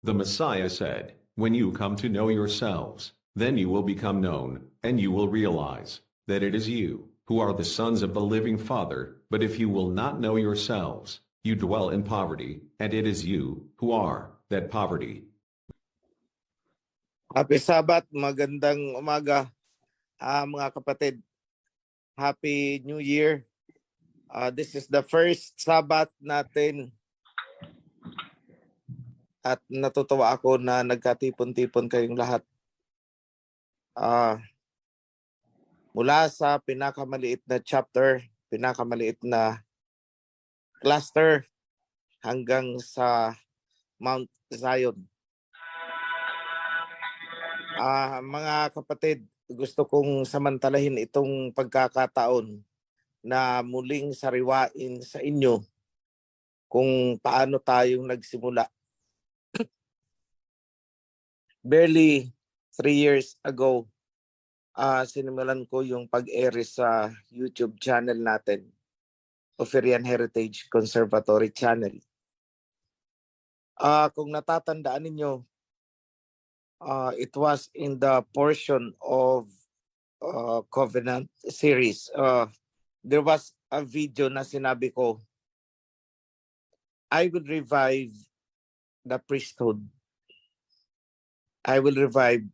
The Messiah said, "When you come to know yourselves, then you will become known, and you will realize that it is you who are the sons of the living Father. But if you will not know yourselves, you dwell in poverty, and it is you who are that poverty." Happy Sabbath, magandang umaga mga kapatid. Happy New Year. This is the first Sabbath natin at natutuwa ako na nagkatipon-tipon kayong lahat. Mula sa pinakamaliit na chapter, pinakamaliit na cluster hanggang sa Mount Zion. Mga kapatid, gusto kong samantalahin itong pagkakataon na muling sariwain sa inyo kung paano tayong nagsimula. Barely 3 years ago, sinimulan ko yung pag-air sa YouTube channel natin, Oferian Heritage Conservatory Channel. Kung natatandaan ninyo, it was in the portion of Covenant series. There was a video na sinabi ko, I will revive the priesthood. I will revive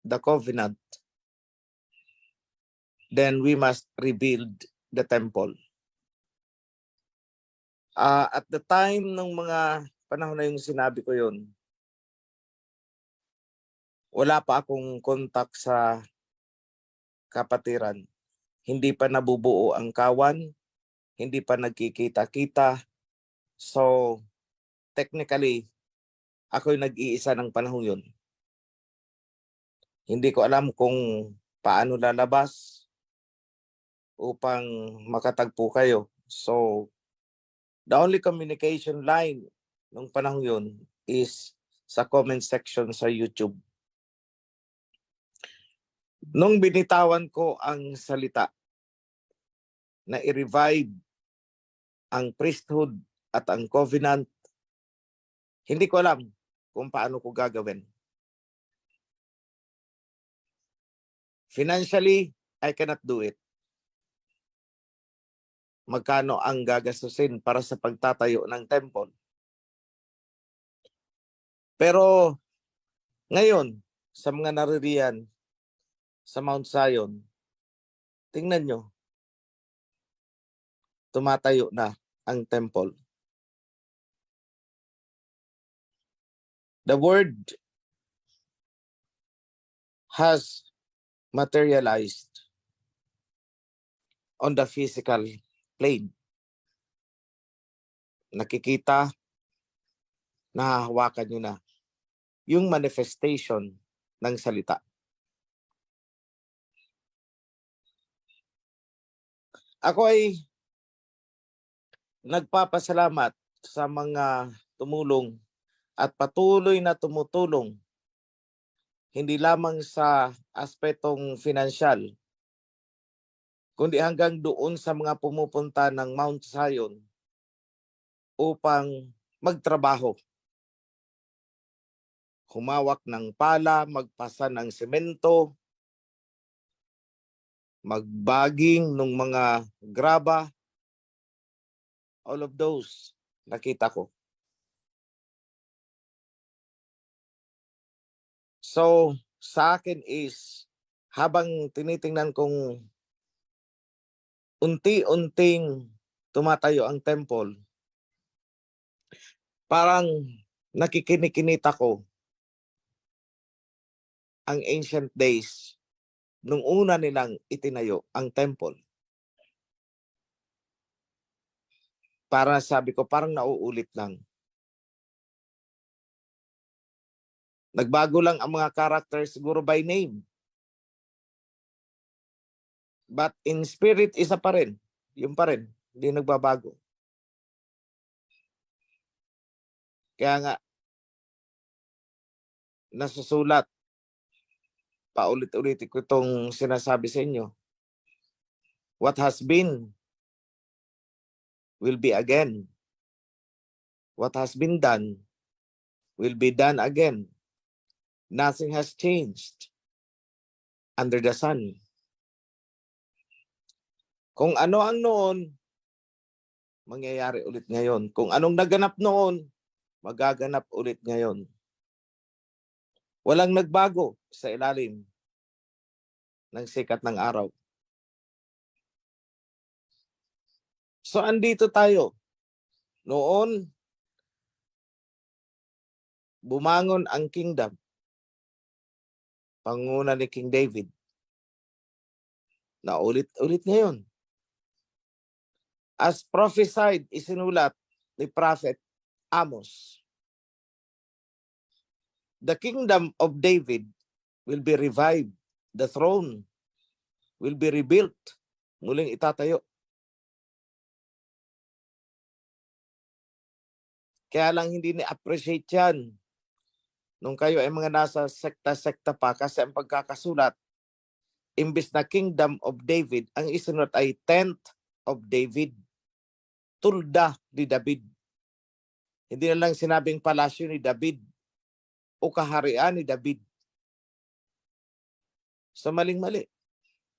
the covenant. Then we must rebuild the temple. At the time ng mga panahon na yung sinabi ko yun, wala pa akong kontak sa kapatiran. Hindi pa nabubuo ang kawan, hindi pa nagkikita-kita. So, technically, ako'y nag-iisa ng panahon yun. Hindi ko alam kung paano lalabas upang makatagpo kayo. So, the only communication line nung panahon yun is sa comment section sa YouTube. Nung binitawan ko ang salita na i-revive ang priesthood at ang covenant, hindi ko alam kung paano ko gagawin. Financially, I cannot do it. Magkano ang gagastusin para sa pagtatayo ng temple? Pero ngayon, sa mga naririyan sa Mount Zion, tingnan nyo, tumatayo na ang temple. The word has materialized on the physical plane. Nakikita, nahahawakan nyo na yung manifestation ng salita. Ako ay nagpapasalamat sa mga tumulong at patuloy na tumutulong, hindi lamang sa aspetong finansyal, kundi hanggang doon sa mga pumupunta ng Mount Zion upang magtrabaho. Humawak ng pala, magpasa ng semento, magbaging ng mga graba, all of those nakita ko. So, sa akin is, habang tinitingnan kong unti-unting tumatayo ang temple, parang nakikinikinita ko ang ancient days nung una nilang itinayo ang temple. Para sabi ko, parang nauulit lang. Nagbago lang ang mga characters siguro by name. But in spirit, isa pa rin. Yung pa rin. Hindi nagbabago. Kaya nga, nasusulat. Paulit-ulit ko itong sinasabi sa inyo. What has been will be again. What has been done will be done again. Nothing has changed under the sun. Kung ano ang noon, mangyayari ulit ngayon. Kung anong naganap noon, magaganap ulit ngayon. Walang nagbago sa ilalim ng sikat ng araw. So andito tayo. Noon, bumangon ang kingdom. Panguna ni King David. Na ulit-ulit ngayon. As prophesied, isinulat ni Prophet Amos, the kingdom of David will be revived. The throne will be rebuilt. Muling itatayo. Kaya lang hindi ni-appreciate yan nung kayo ay mga nasa sekta-sekta pa kasi ang pagkakasulat, imbis na kingdom of David, ang isinulat ay tent of David. Tulda ni David. Hindi na lang sinabing palasyo ni David o kaharian ni David. So maling-mali.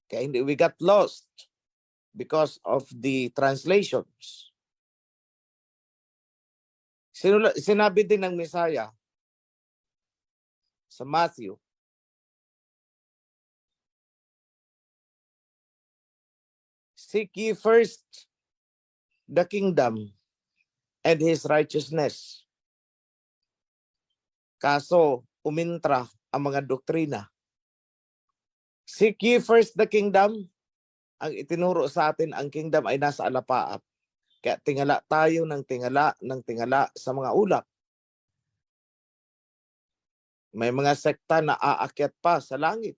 Kaya hindi, we got lost because of the translations. Sinabi din ng Messiah sa Matthew, seek ye first the kingdom and his righteousness. Kaso, umintra ang mga doktrina. Seek ye first the kingdom. Ang itinuro sa atin, ang kingdom ay nasa alapaap. Kaya tingala tayo ng tingala sa mga ulap. May mga sekta na aakyat pa sa langit.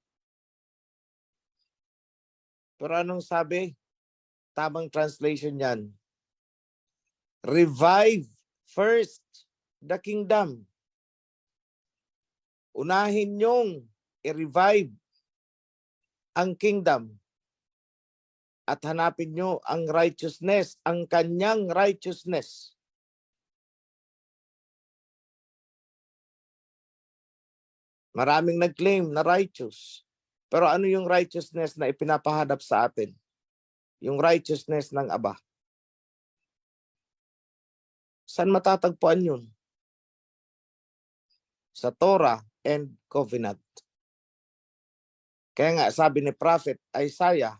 Pero anong sabi? Tamang translation yan. Revive first the kingdom. Unahin niyong i-revive ang kingdom. At hanapin nyo ang righteousness, ang kanyang righteousness. Maraming nag-claim na righteous. Pero ano yung righteousness na ipinapahanap sa atin? Yung righteousness ng Aba. Saan matatagpuan yun? Sa Torah and Covenant. Kaya nga sabi ni Prophet Isaiah,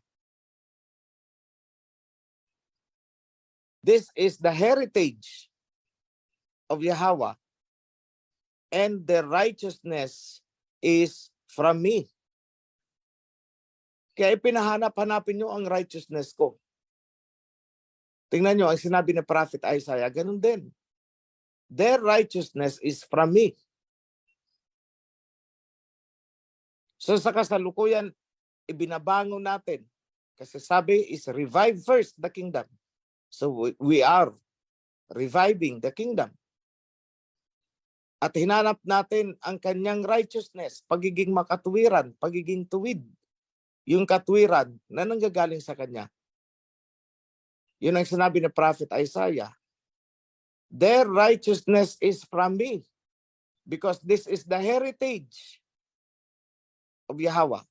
this is the heritage of Yahweh, and the righteousness is from me. Kaya pinahanap-hanapin nyo ang righteousness ko. Tingnan nyo, ang sinabi ni Prophet Isaiah, ganun din. Their righteousness is from me. So sa kasalukuyan, ibinabangon natin. Kasi sabi is revive first the kingdom. So we are reviving the kingdom. At hinanap natin ang kanyang righteousness, pagiging makatuwiran, pagiging tuwid. Yung katwiran na nanggagaling sa kanya. Yun ang sinabi ni Prophet Isaiah. Their righteousness is from me because this is the heritage of Yahweh.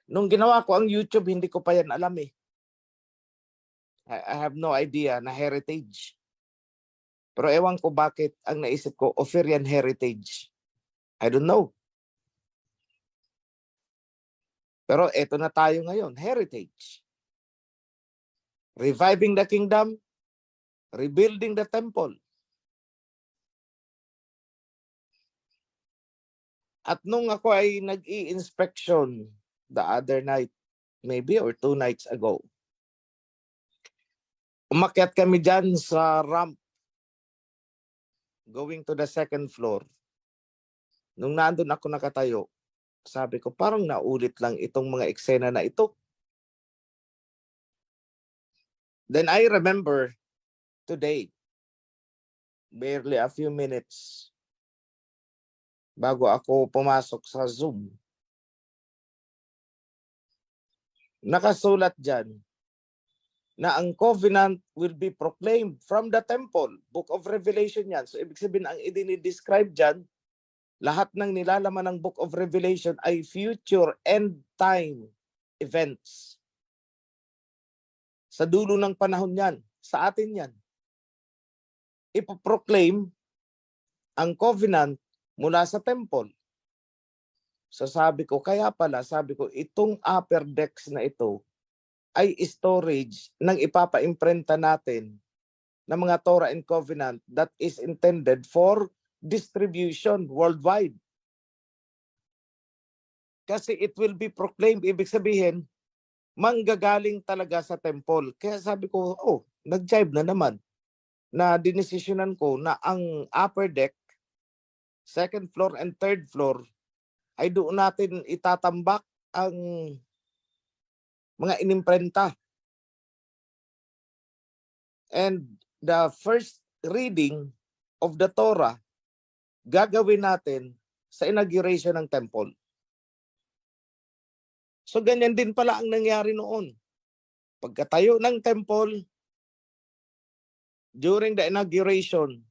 Nung ginawa ko ang YouTube, hindi ko pa yan alam eh. I have no idea na heritage. Pero ewan ko bakit ang naisip ko, Ophirian heritage. I don't know. Pero eto na tayo ngayon, heritage. Reviving the kingdom, rebuilding the temple. At nung ako ay nag-i-inspection the other night, maybe or 2 nights ago, umakyat kami dyan sa ramp going to the 2nd floor. Nung nandun ako nakatayo, sabi ko parang naulit lang itong mga eksena na ito. Then I remember today, barely a few minutes bago ako pumasok sa Zoom, nakasulat dyan, na ang covenant will be proclaimed from the temple. Book of Revelation yan. So ibig sabihin, ang idinidescribe dyan, lahat ng nilalaman ng Book of Revelation ay future end time events. Sa dulo ng panahon yan, sa atin yan. Ipoproclaim ang covenant mula sa temple. So sabi ko, kaya pala, sabi ko, itong upper decks na ito ay storage ng ipapa-imprenta natin ng mga Torah and Covenant that is intended for distribution worldwide. Kasi it will be proclaimed, ibig sabihin, manggagaling talaga sa temple. Kaya sabi ko, oh, nag-jive na naman na dinesisyonan ko na ang upper deck, second floor and third floor, ay doon natin itatambak ang mga inimprenta. And the first reading of the Torah, gagawin natin sa inauguration ng temple. So ganyan din pala ang nangyari noon. Pagkatayo ng temple, during the inauguration,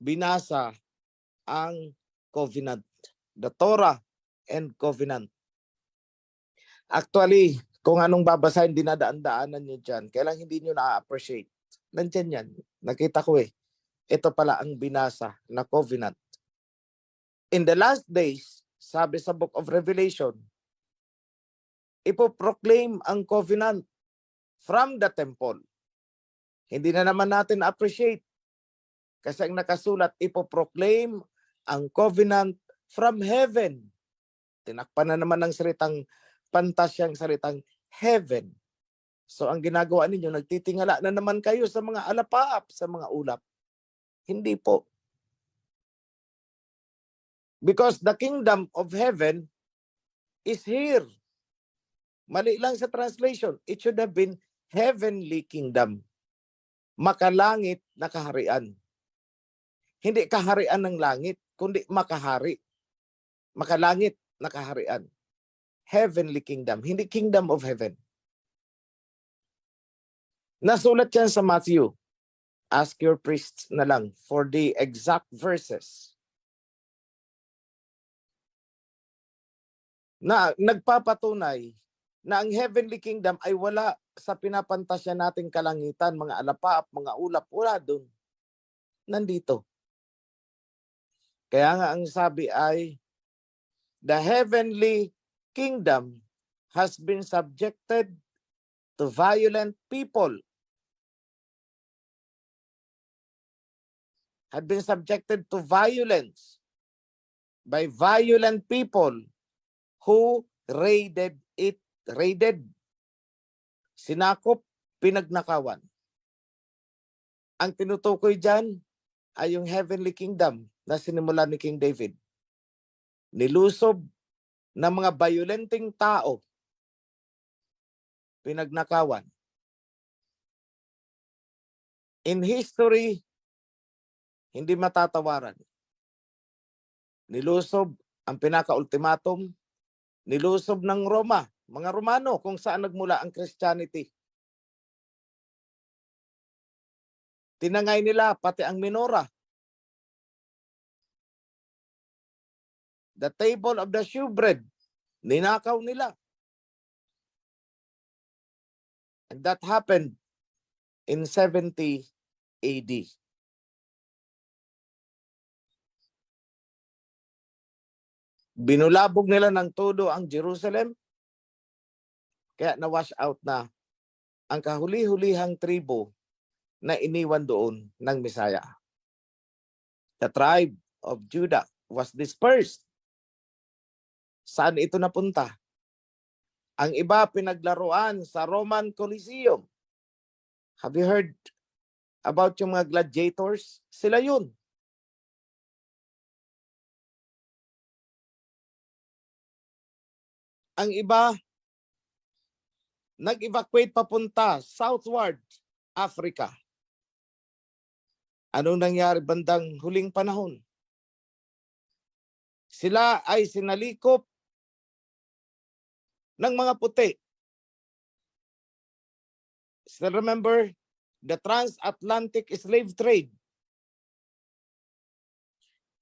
binasa ang covenant, the Torah and covenant. Actually, kung anong babasahin, dinadaan-daanan nyo dyan. Kailang hindi nyo na-appreciate. Nandyan yan. Nakita ko eh. Ito pala ang binasa na covenant. In the last days, sabi sa Book of Revelation, ipoproclaim ang covenant from the temple. Hindi na naman natin appreciate. Kasi ang nakasulat, ipoproclaim ang covenant from heaven. Tinakpan na naman ng salitang pantasyang salitang heaven. So ang ginagawa ninyo, nagtitingala na naman kayo sa mga alapaap, sa mga ulap. Hindi po. Because the kingdom of heaven is here. Mali lang sa translation. It should have been heavenly kingdom. Makalangit na kaharian. Hindi kaharian ng langit, kundi makahari. Makalangit na kaharian. Heavenly kingdom, hindi kingdom of heaven. Nasulat yan sa Matthew. Ask your priests na lang for the exact verses. Na nagpapatunay na ang heavenly kingdom ay wala sa pinapantasya nating kalangitan, mga alapaap, mga ulap, wala doon. Nandito. Kaya nga ang sabi ay, the heavenly kingdom has been subjected to violent people. Had been subjected to violence by violent people who raided it. Raided. Sinakop, pinagnakawan. Ang tinutukoy dyan ay yung heavenly kingdom na sinimula ni King David. Nilusob ng mga violenting tao, pinagnakawan. In history, hindi matatawaran. Nilusob ang pinaka-ultimatum, nilusob ng Roma, mga Romano, kung saan nagmula ang Christianity. Tinangay nila pati ang menorah. The table of the shewbread, ninakaw nila. And that happened in 70 AD. Binulabog nila ng todo ang Jerusalem, kaya na-wash out na ang kahuli-hulihang tribo na iniwan doon ng Misaya. The tribe of Judah was dispersed. Saan ito napunta? Ang iba pinaglaruan sa Roman Coliseum. Have you heard about yung mga gladiators? Sila yun. Ang iba, nag-evacuate papunta southward Africa. Anong nangyari bandang huling panahon? Sila ay sinalikop ng mga puti. Still remember the transatlantic slave trade?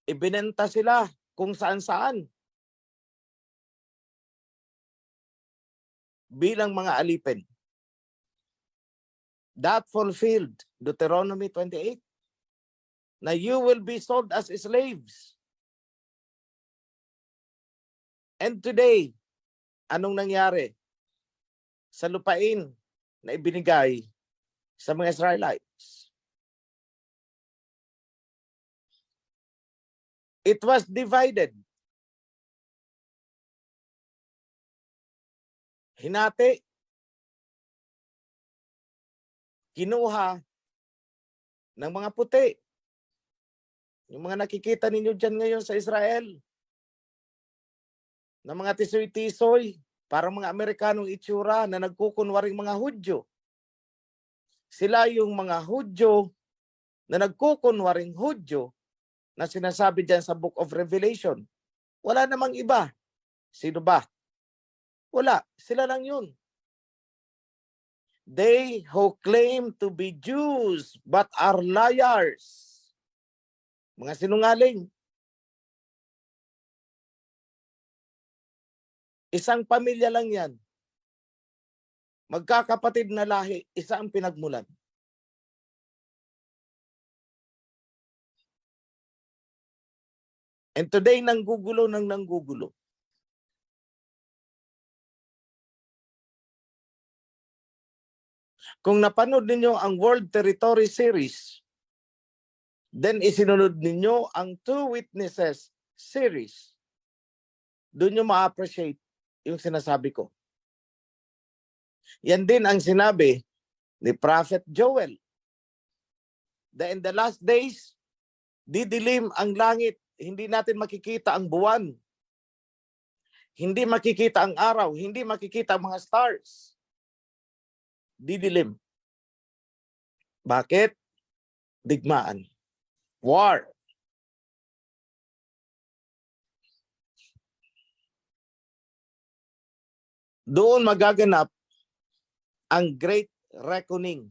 Ibinenta sila kung saan-saan bilang mga alipin. That fulfilled Deuteronomy 28. Na you will be sold as slaves. And today, anong nangyari sa lupain na ibinigay sa mga Israelites? It was divided. Hinati. Kinuha ng mga puti. Yung mga nakikita ninyo dyan ngayon sa Israel. Na mga tisoy-tisoy, parang mga Amerikanong itsura na nagkukunwaring mga Hudyo. Sila yung mga Hudyo na nagkukunwaring Hudyo na sinasabi dyan sa Book of Revelation. Wala namang iba. Sino ba? Wala. Sila lang yun. They who claim to be Jews but are liars. Mga sinungaling. Isang pamilya lang yan. Magkakapatid na lahi, isa ang pinagmulan. And today, nanggugulo ng nanggugulo. Kung napanood ninyo ang World Territory Series, then isinunod ninyo ang Two Witnesses series, doon nyo ma-appreciate yung sinasabi ko. Yan din ang sinabi ni Prophet Joel. That in the last days, didilim ang langit, hindi natin makikita ang buwan. Hindi makikita ang araw, hindi makikita ang mga stars. Didilim. Bakit? Digmaan. War. Doon magaganap ang Great Reckoning.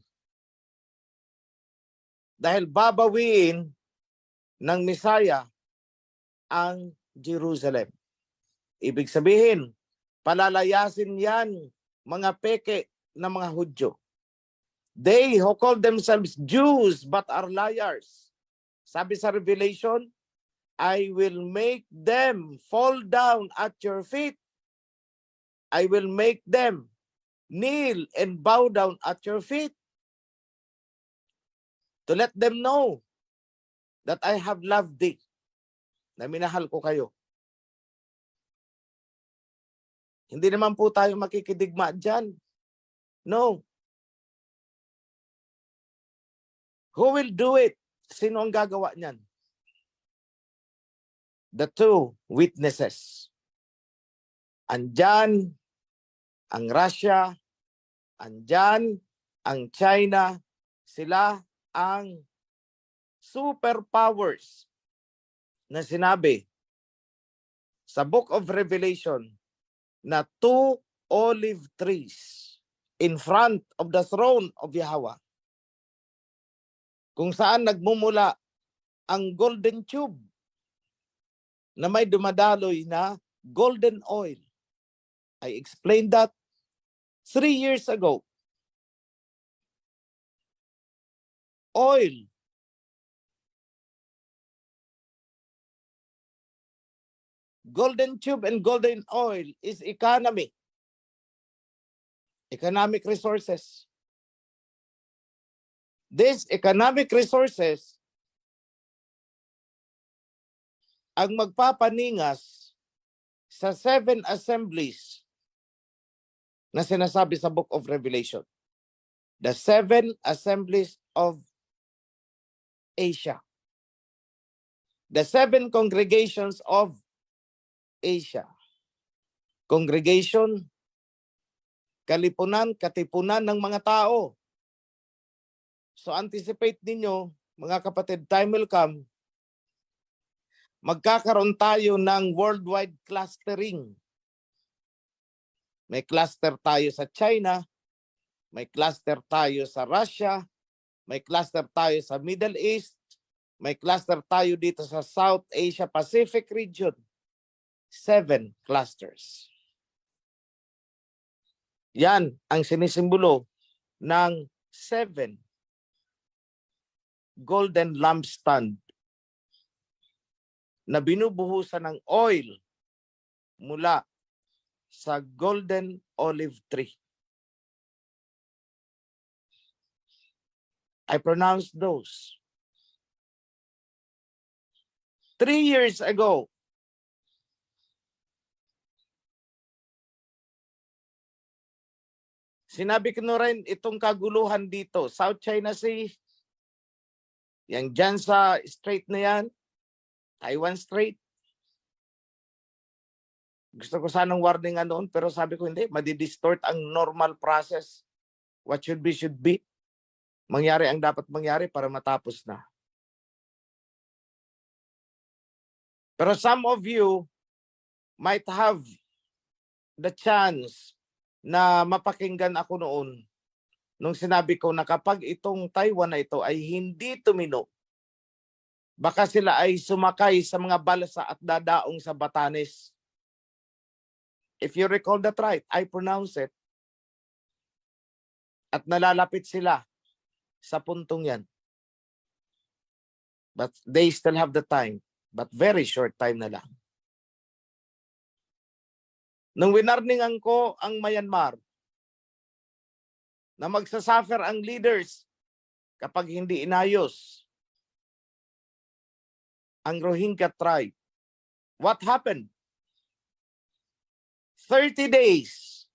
Dahil babawiin ng Messiah ang Jerusalem. Ibig sabihin, palalayasin yan mga peke na mga Hudyo. They who call themselves Jews but are liars. Sabi sa Revelation, I will make them fall down at your feet. I will make them kneel and bow down at your feet. To let them know that I have loved thee. Na minahal ko kayo. Hindi naman po tayo makikidigma dyan. No. Who will do it? Sino ang gagawa niyan? The two witnesses. Andyan ang Russia, andyan ang China, sila ang superpowers na sinabi sa Book of Revelation na two olive trees in front of the throne of Yahweh, kung saan nagmumula ang golden tube na may dumadaloy na golden oil. I explained that 3 years ago. Oil. Golden tube and golden oil is economy. Economic resources. These economic resources ang magpapaningas sa 7 assemblies na sinasabi sa Book of Revelation. The 7 assemblies of Asia. The 7 congregations of Asia. Congregation, kalipunan, katipunan ng mga tao. So anticipate ninyo, mga kapatid, time will come, magkakaroon tayo ng worldwide clustering. May cluster tayo sa China, May cluster tayo sa Russia, may cluster tayo sa Middle East, may cluster tayo dito sa South Asia Pacific region. 7 clusters. Yan ang sinisimbolo ng 7 golden lampstand na binubuhusan ng oil mula sa golden olive tree. I pronounced those. 3 years ago, sinabi ko na rin itong kaguluhan dito, South China Sea, yang dyan sa strait na yan, Taiwan Strait. Gusto ko sanang warningan noon, pero sabi ko hindi, madidistort ang normal process. What should be, should be. Mangyari ang dapat mangyari para matapos na. Pero some of you might have the chance na mapakinggan ako noon nung sinabi ko na kapag itong Taiwan na ito ay hindi tumino, baka sila ay sumakay sa mga balsa at dadaong sa Batanes. If you recall that right, I pronounce it. At nalalapit sila sa puntong yan. But they still have the time. But very short time na lang. Nung winarningan ko ang Myanmar na magsasuffer ang leaders kapag hindi inayos ang Rohingya tribe, what happened? 30 days.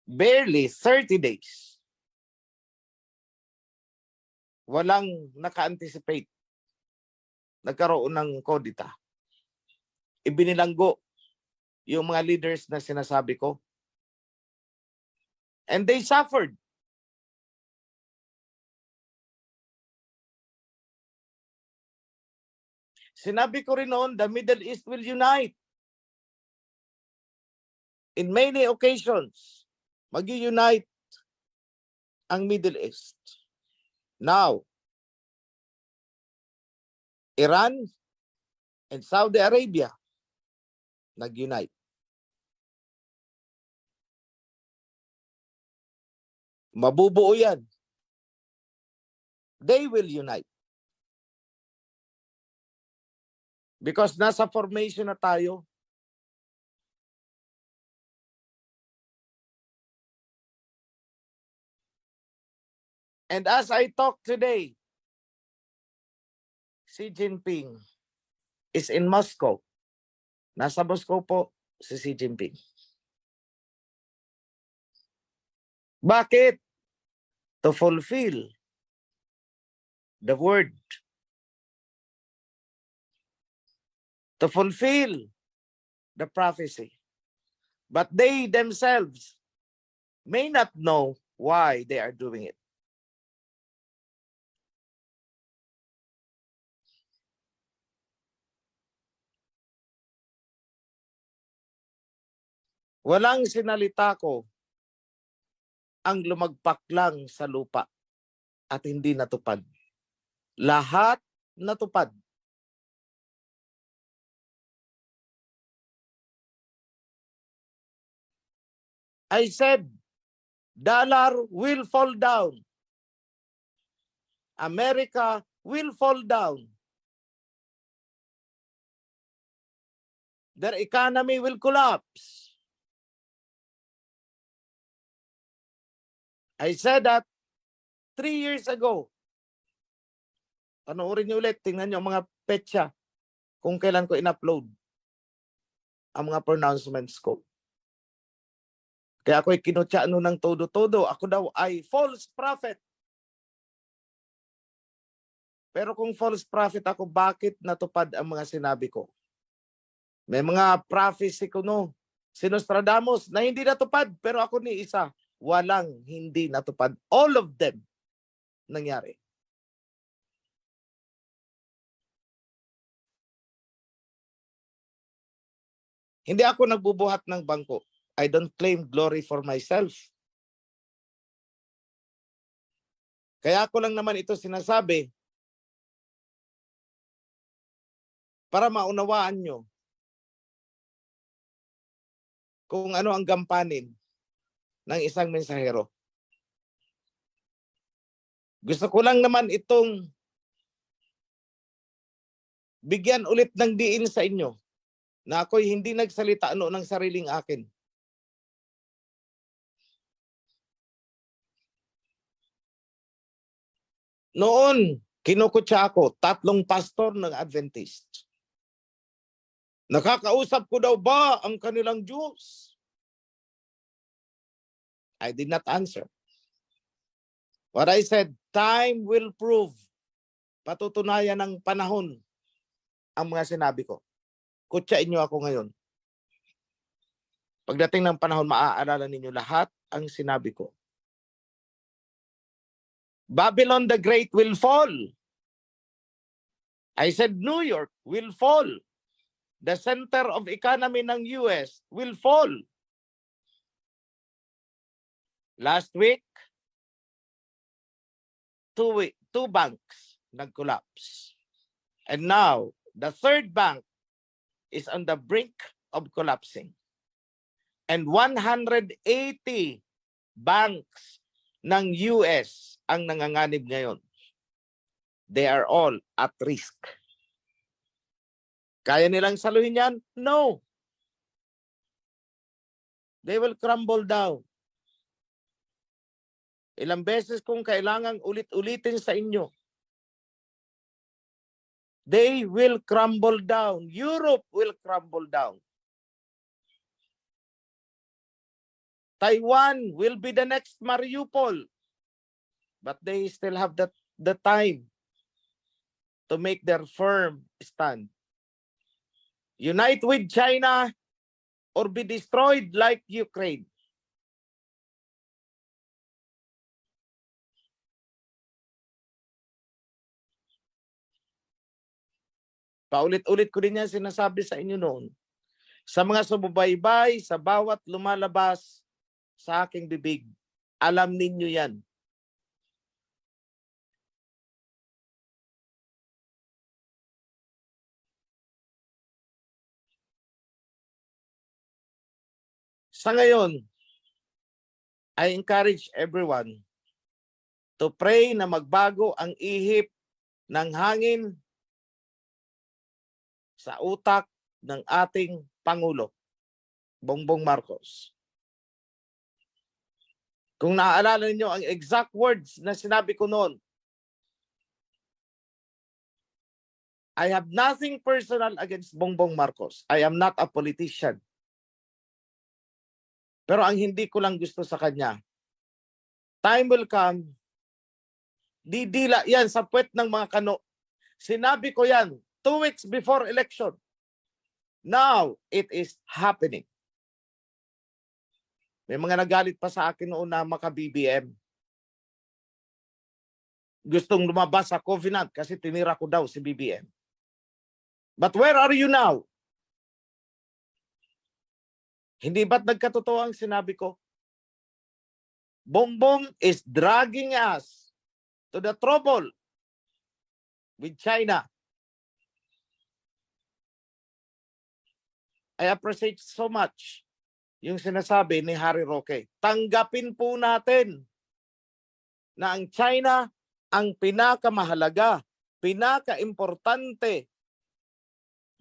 Barely 30 days. Walang naka-anticipate. Nagkaroon ng kodita. Ibinilanggo yung mga leaders na sinasabi ko. And they suffered. Sinabi ko rin noon, the Middle East will unite. In many occasions, mag-unite ang Middle East. Now, Iran and Saudi Arabia nag-unite. Mabubuo yan. They will unite. Because nasa formation na tayo. And as I talk today, Xi Jinping is in Moscow. Nasa Moscow po si Xi Jinping. Bakit? To fulfill the word. To fulfill the prophecy. But they themselves may not know why they are doing it. Walang sinalita ko ang lumagpak lang sa lupa at hindi natupad. Lahat natupad. I said, dollar will fall down. America will fall down. Their economy will collapse. I said that 3 years ago. Panoorin niyo ulit, tingnan niyo ang mga petsa kung kailan ko in-upload ang mga pronouncements ko. Kaya ako'y kinutya ng todo-todo. Ako daw ay false prophet. Pero kung false prophet ako, bakit natupad ang mga sinabi ko? May mga prophecy ko si Nostradamus na hindi natupad, pero ako ni isa. Walang hindi natupad. All of them nangyari. Hindi ako nagbubuhat ng bangko. I don't claim glory for myself. Kaya ko lang naman ito sinasabi para maunawaan nyo kung ano ang gampanin ng isang mensahero. Gusto ko lang naman itong bigyan ulit ng diin sa inyo na ako'y hindi nagsalita ng sariling akin. Noon, kinukutsa ako, 3 pastor ng Adventist. Nakakausap ko daw ba ang kanilang Diyos? I did not answer. What I said, time will prove. Patutunayan ng panahon ang mga sinabi ko. Kutsain niyo ako ngayon. Pagdating ng panahon, maaalala ninyo lahat ang sinabi ko. Babylon the Great will fall. I said New York will fall. The center of economy ng US will fall. Last week, two banks nag-collapse. And now, the third bank is on the brink of collapsing. And 180 banks ng US ang nanganganib ngayon. They are all at risk. Kaya nilang saluhin yan? No. They will crumble down. Ilang beses kung kailangang ulit-ulitin sa inyo. They will crumble down. Europe will crumble down. Taiwan will be the next Mariupol. But they still have the time to make their firm stand. Unite with China or be destroyed like Ukraine. Paulit-ulit ko din yan sinasabi sa inyo noon. Sa mga sumubaybay, sa bawat lumalabas sa aking bibig, alam ninyo yan. Sa ngayon, I encourage everyone to pray na magbago ang ihip ng hangin sa utak ng ating Pangulo, Bongbong Marcos. Kung naaalala niyo ang exact words na sinabi ko noon, I have nothing personal against Bongbong Marcos. I am not a politician. Pero ang hindi ko lang gusto sa kanya, time will come, didila yan sa puwet ng mga kano. Sinabi ko yan 2 weeks before election. Now, it is happening. May mga nagalit pa sa akin noon na maka-BBM. Gustong lumabas sa Covenant kasi tinira ko daw si BBM. But where are you now? Hindi ba't nagkatotoo ang sinabi ko? Bongbong is dragging us to the trouble with China. I appreciate so much yung sinasabi ni Harry Roque. Tanggapin po natin na ang China ang pinakamahalaga, pinaka-importante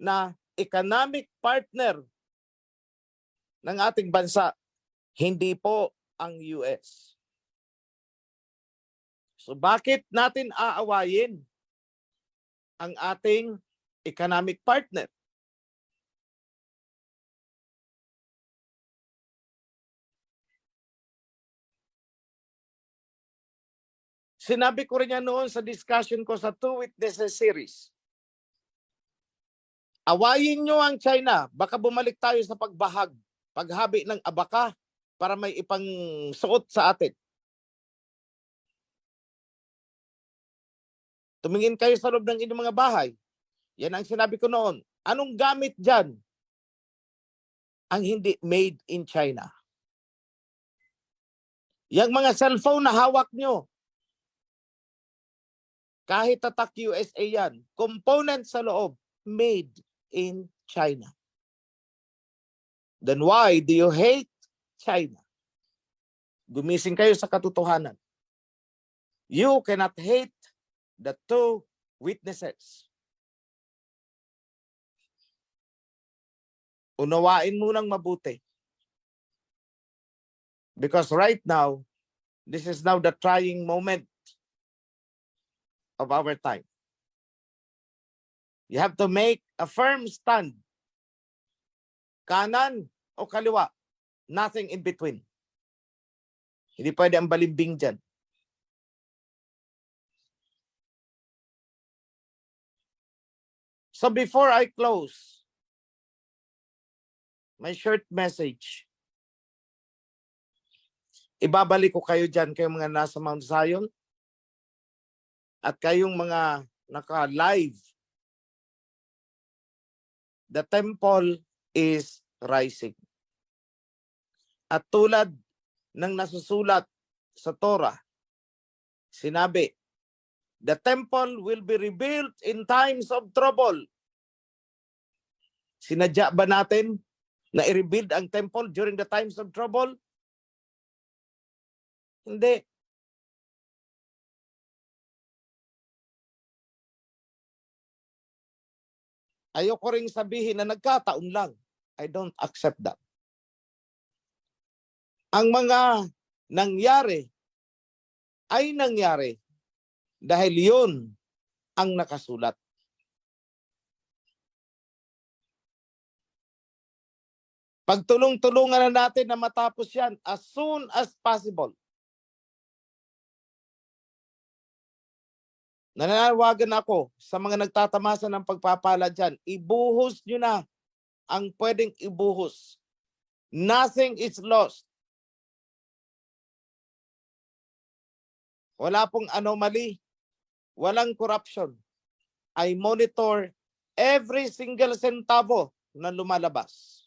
na economic partner ng ating bansa, hindi po ang US. So bakit natin aawayin ang ating economic partner? Sinabi ko rin yan noon sa discussion ko sa 2 Witnesses series. Awayin nyo ang China, baka bumalik tayo sa paghabi ng abaka para may ipang suot sa atin. Tumingin kayo sa loob ng inyong mga bahay. Yan ang sinabi ko noon. Anong gamit dyan ang hindi made in China? Yang mga cellphone na hawak nyo, Kahit tatak USA yan, component sa loob, made in China. Then why do you hate China? Gumising kayo sa katotohanan. You cannot hate the two witnesses. Unawain mo nang mabuti. Because right now, this is now the trying moment of our time. You have to make a firm stand. Kanan o kaliwa. Nothing in between. Hindi pwede ang balimbing dyan. So before I close my short message, ibabalik ko kayo dyan, kayong mga nasa Mount Zion at kayong mga naka-live. The temple is rising. At tulad ng nasusulat sa Torah, sinabi, the temple will be rebuilt in times of trouble. Sinadya ba natin na i-rebuild ang temple during the times of trouble? Hindi. Ayoko ring sabihin na nagkataon lang. I don't accept that. Ang mga nangyari ay nangyari dahil yun ang nakasulat. Pagtulong-tulungan na natin na matapos yan as soon as possible. Nananawagan ako sa mga nagtatamasa ng pagpapala dyan, ibuhos nyo na ang pwedeng ibuhos. Nothing is lost. Wala pong anomaly, walang corruption. I monitor every single centavo na lumalabas.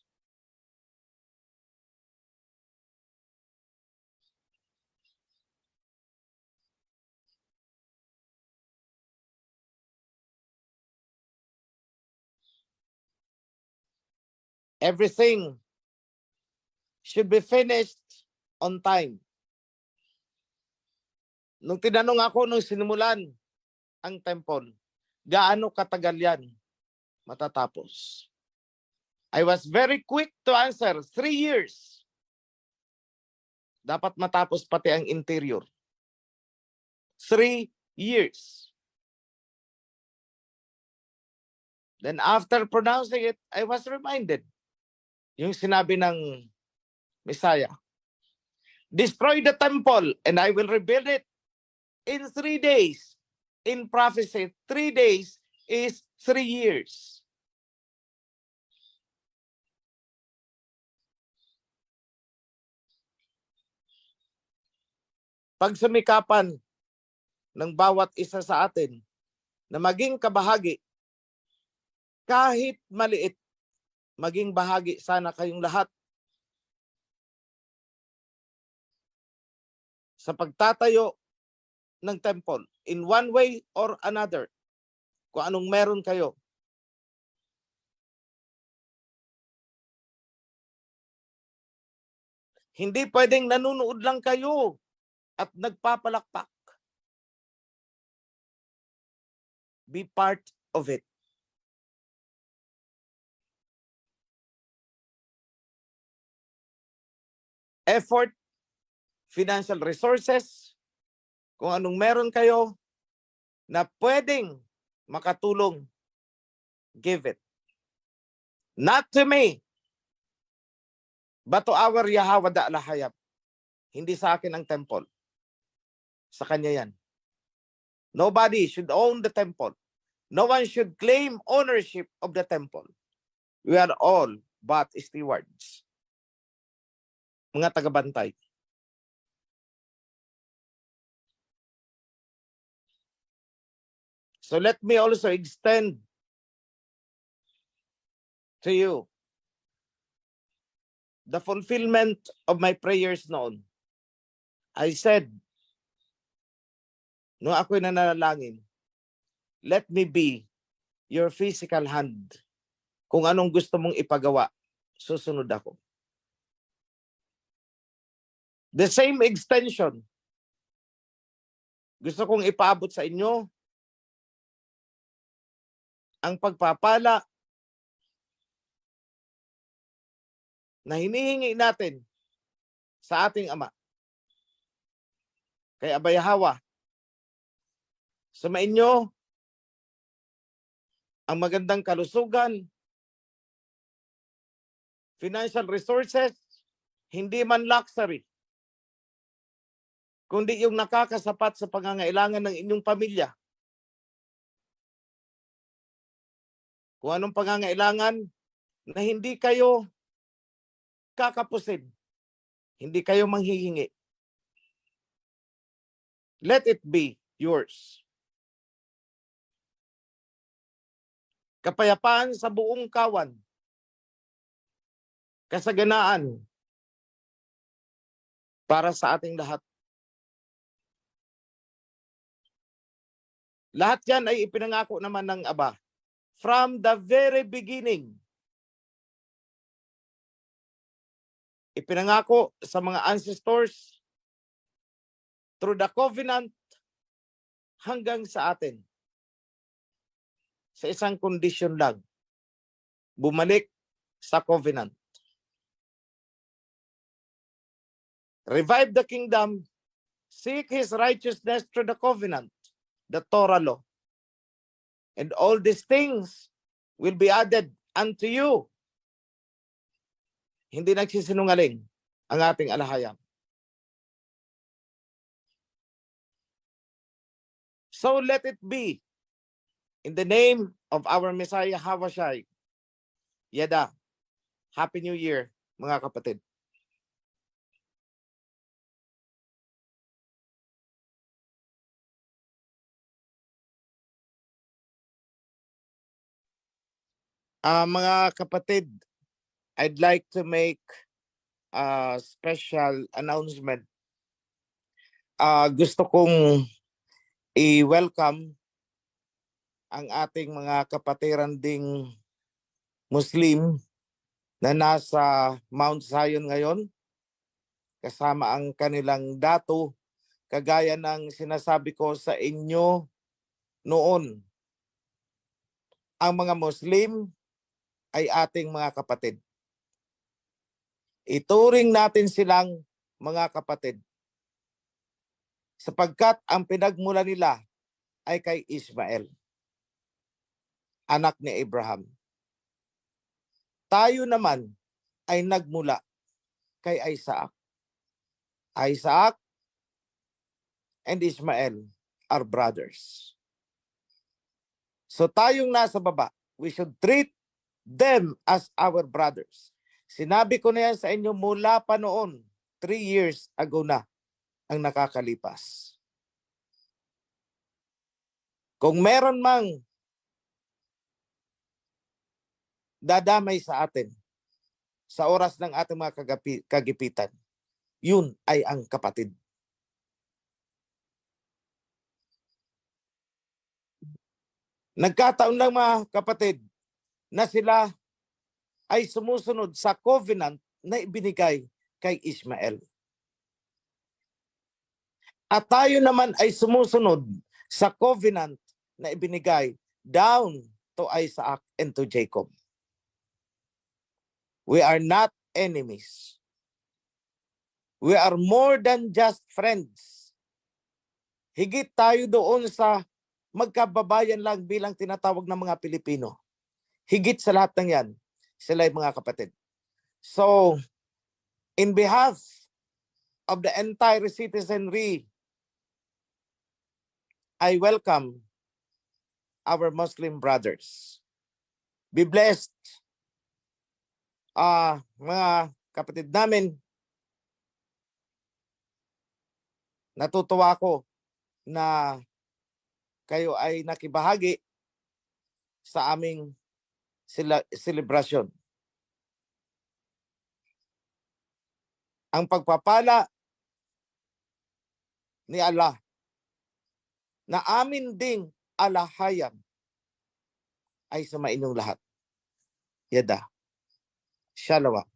Everything should be finished on time. Nung tinanong ako nung sinimulan ang temple, gaano katagal yan matatapos? I was very quick to answer, 3 years. Dapat matapos pati ang interior. 3 years. Then after pronouncing it, I was reminded, yung sinabi ng Messiah, destroy the temple and I will rebuild it in 3 days. In prophecy, 3 days is 3 years. Pagsumikapan ng bawat isa sa atin na maging kabahagi, kahit maliit, maging bahagi sana kayong lahat sa pagtatayo ng temple in one way or another. Kung anong meron kayo. Hindi pwedeng nanunood lang kayo at nagpapalakpak. Be part of it. Effort, financial resources, kung anong meron kayo na pwedeng makatulong, give it. Not to me, but to our Yahweh Da'alahayab. Hindi sa akin ang temple. Sa kanya yan. Nobody should own the temple. No one should claim ownership of the temple. We are all but stewards. Mga tagabantay. So let me also extend to you the fulfillment of my prayers noon. I said, nung ako'y nananalangin, let me be your physical hand. Kung anong gusto mong ipagawa, susunod ako. The same extension, gusto kong ipaabot sa inyo ang pagpapala na hinihingi natin sa ating Ama. Kay Abay Hawa, sumain nyo ang magandang kalusugan, financial resources, hindi man luxury, kundi yung nakakasapat sa pangangailangan ng inyong pamilya. Kung anong pangangailangan na hindi kayo kakapusin, hindi kayo manghihingi. Let it be yours. Kapayapaan sa buong kawan. Kasaganaan para sa ating lahat. Lahat yan ay ipinangako naman ng Aba. From the very beginning. Ipinangako sa mga ancestors through the covenant hanggang sa atin. Sa isang condition lang. Bumalik sa covenant. Revive the kingdom. Seek His righteousness through the covenant, the Torah law. And all these things will be added unto you. Hindi nagsisinungaling ang ating alahayam. So let it be in the name of our Messiah Hawashai. Yada. Happy New Year, mga kapatid. Mga kapatid, I'd like to make a special announcement. Gusto kong i-welcome ang ating mga kapatiran ding Muslim na nasa Mount Zion ngayon, kasama ang kanilang dato, kagaya ng sinasabi ko sa inyo noon. Ang mga Muslim ay ating mga kapatid. Ituring natin silang mga kapatid. Sapagkat ang pinagmula nila ay kay Ismael, anak ni Abraham. Tayo naman ay nagmula kay Isaac. Isaac and Ismael are brothers. So tayong nasa baba, we should treat them as our brothers. Sinabi ko na yan sa inyo mula pa noon, 3 years ago na ang nakakalipas. Kung meron mang dadamay sa atin sa oras ng ating mga kagipitan, yun ay ang kapatid. Nagkataon lang mga kapatid na sila ay sumusunod sa covenant na ibinigay kay Ismael. At tayo naman ay sumusunod sa covenant na ibinigay down to Isaac and to Jacob. We are not enemies. We are more than just friends. Higit tayo doon sa magkababayan lang bilang tinatawag ng mga Pilipino. Higit sa lahat ng yan, sila ay mga kapatid. So, in behalf of the entire citizenry, I welcome our Muslim brothers. Be blessed, mga kapatid namin. Natutuwa ako na kayo ay nakibahagi sa aming celebration. Ang pagpapala ni Allah na amin ding alahayang ay sa mainong lahat. Yada. Shalom.